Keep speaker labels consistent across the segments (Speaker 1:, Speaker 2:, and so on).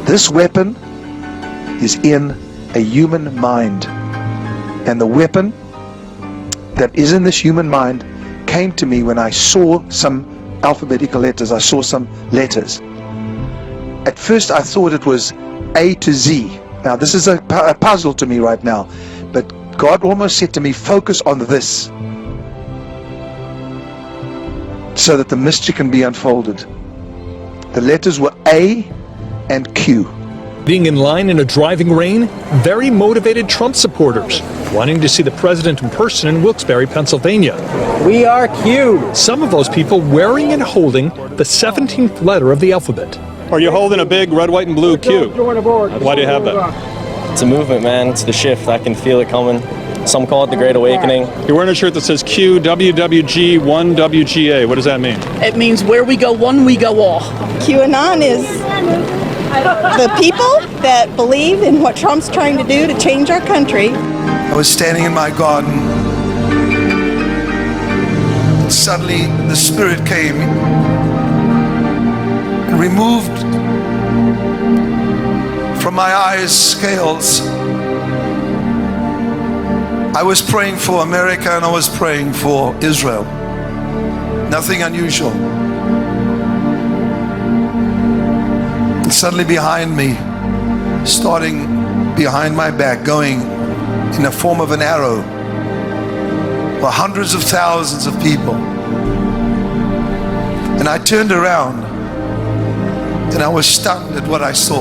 Speaker 1: This weapon is in a human mind. And the weapon that is in this human mind came to me when I saw some alphabetical letters. I saw some letters. At first I thought it was A to Z. Now this is a puzzle to me right now, but God almost said to me, focus on this so that the mystery can be unfolded. The letters were A and Q.
Speaker 2: Being in line in a driving rain, very motivated Trump supporters wanting to see the president in person in Wilkes-Barre, Pennsylvania.
Speaker 3: We are Q.
Speaker 2: Some of those people wearing and holding the 17th letter of the alphabet.
Speaker 4: Are you holding a big red, white, and blue Q? Why do you have that?
Speaker 5: It's a movement, man. It's the shift. I can feel it coming. Some call it the Great Awakening.
Speaker 4: You're wearing a shirt that says Q, WWG, 1WGA. What does that mean?
Speaker 6: It means where we go one, we go all.
Speaker 7: QAnon is the people that believe in what Trump's trying to do to change our country.
Speaker 1: I was standing in my garden, and suddenly the Spirit came and removed from my eyes scales. I was praying for America and I was praying for Israel. Nothing unusual. And suddenly behind me, starting behind my back, going in the form of an arrow, were hundreds of thousands of people. And I turned around and I was stunned at what I saw.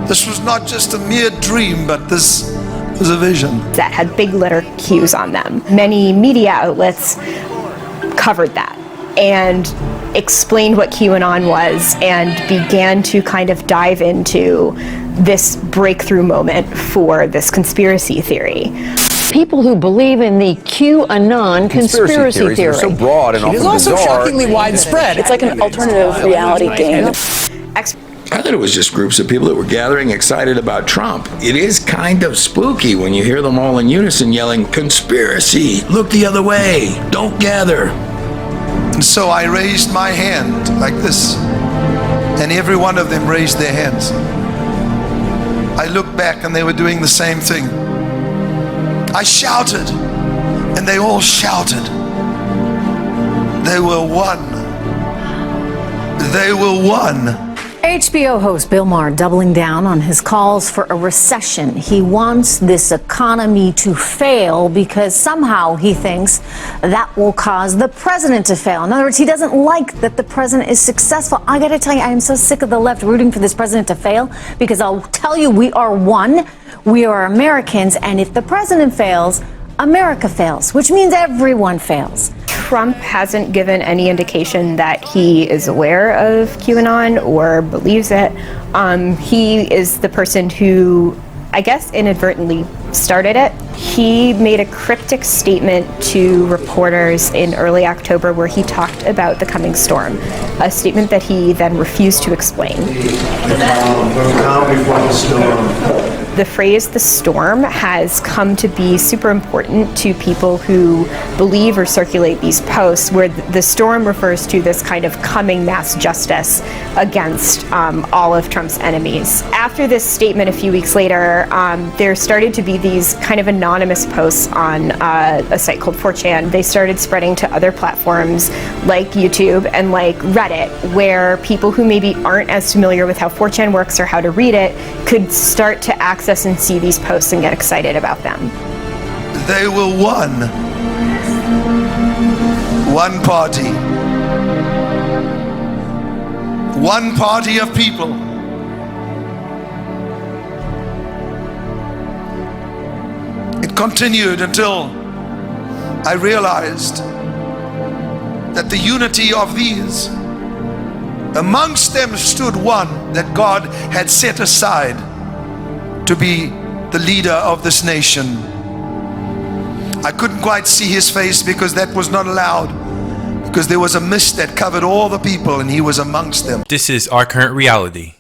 Speaker 1: This was not just a mere dream, but this was a vision.
Speaker 8: That had big letter Qs on them. Many media outlets covered that and explained what QAnon was and began to kind of dive into this breakthrough moment for this conspiracy theory.
Speaker 9: People who believe in the QAnon conspiracy theory.
Speaker 10: Are so broad and often
Speaker 6: It is also
Speaker 10: bizarre.
Speaker 6: shockingly widespread. It's like an alternative reality game.
Speaker 10: I thought it was just groups of people that were gathering excited about Trump. It is kind of spooky when you hear them all in unison yelling, "Conspiracy! Look the other way! Don't gather!"
Speaker 1: And so I raised my hand like this, and every one of them raised their hands. I looked back and they were doing the same thing. I shouted, and they all shouted. They were one. They were one.
Speaker 9: HBO host Bill Maher doubling down on his calls for a recession. He wants this economy to fail because somehow he thinks that will cause the president to fail. In other words, he doesn't like that the president is successful. I gotta tell you, I am so sick of the left rooting for this president to fail, because I'll tell you, we are one. We are Americans, and if the president fails, America fails, which means everyone fails.
Speaker 8: Trump hasn't given any indication that he is aware of QAnon or believes it. He is the person who, I guess, inadvertently started it. He made a cryptic statement to reporters in early October where he talked about the coming storm, a statement that he then refused to explain. The phrase "the storm" has come to be super important to people who believe or circulate these posts, where the storm refers to this kind of coming mass justice against all of Trump's enemies. After this statement a few weeks later, there started to be these kind of anonymous posts on a site called 4chan. They started spreading to other platforms like YouTube and like Reddit, where people who maybe aren't as familiar with how 4chan works or how to read it could start to access and see these posts and get excited about them.
Speaker 1: They were one. One party. One party of people. It continued until I realized that the unity of these, amongst them stood one that God had set aside to be the leader of this nation. I couldn't quite see his face because that was not allowed, because there was a mist that covered all the people and he was amongst them.
Speaker 11: This is our current reality.